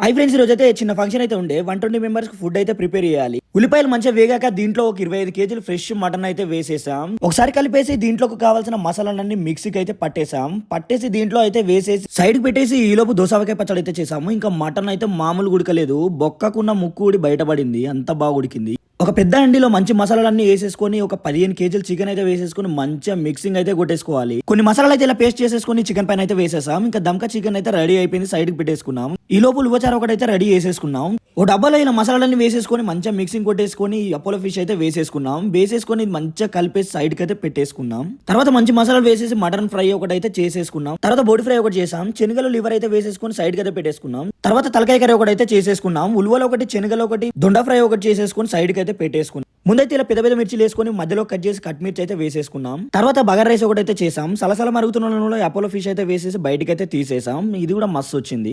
Hi friends, ఈ రోజు అయితే చిన్న ఫంక్షన్ అయితే ఉండే 120 మెంబర్స్ ఫుడ్ అయితే ప్రిపేర్ చేయాలి. ఉల్లిపాయలు మంచిగా వేగాక దీంట్లో ఒక 25 కేజీలు ఫ్రెష్ మటన్ అయితే వేసేసాం. ఒకసారి కలిపేసి దీంట్లోకి కావాల్సిన మసాలాలన్నీ మిక్సీకి అయితే పట్టేసి దీంట్లో అయితే వేసేసి సైడ్ పెట్టేసి ఈ లోపు దోసకాయ పచ్చడి అయితే చేసాము. ఇంకా మటన్ అయితే మామూలు ఉడకలేదు, బొక్కకున్న ముక్కు ఊడి బయటపడింది, అంత బాగా ఉడికింది. ఒక పెద్ద అండిలో మంచి మసాలాలన్నీ వేసేసుకొని ఒక 15 కేజీలు చికెన్ అయితే వేసేసుకొని మంచిగా మిక్సింగ్ అయితే కొట్టేసుకోవాలి. కొన్ని మసాలాలు అయితే ఇలా పేస్ట్ చేసేసుకొని చికెన్ పైన అయితే వేసేసాం. ఇంకా దమ్కా చికెన్ అయితే రెడీ అయిపోయింది, సైడ్ కి పెట్టేసుకున్నాం. ఈ లోపు ఉలవచారు ఒకటి అయితే రెడీ చేసేసుకున్నాం. ఓ డబ్బాలో ఇలా మసాలాలన్నీ వేసేసుకొని మంచిగా మిక్సింగ్ కొట్టేసుకొని అపోలో ఫిష్ అయితే వేసేసుకొని మంచిగా కలిపేసి సైడ్ కి అయితే పెట్టేసుకున్నాం. తర్వాత మంచి మసాలాలు వేసేసి మటన్ ఫ్రై ఒకటి అయితే చేసేసుకున్నాం. తర్వాత బోటి ఫ్రై ఒకటి చేసాం. శనగలు లివర్ అయితే వేసేసుకొని సైడ్ కి అయితే పెట్టేసుకున్నాం. తర్వాత తలకాయ కర్రీ ఒకటి అయితే చేసేసుకున్నాం. ఉలువలు ఒకటి, శనగలు ఒకటి, దొండ ఫ్రై ఒకటి చేసేసుకొని సైడ్ కి అయితే పెట్టేసుకున్నాం. ముందైతే ఇలా పెద్ద పెద్ద మిర్చిలు వేసుకొని మధ్యలో కట్ చేసి కట్ మిర్చి అయితే వేసేసుకున్నాం. తర్వాత బగారా రైస్ ఒకటి అయితే చేసాం. సలసల మరుగుతున్న అపోలో ఫిష్ అయితే వేసేసి బయటకి అయితే తీసేసాం. ఇది కూడా మస్తు వచ్చింది.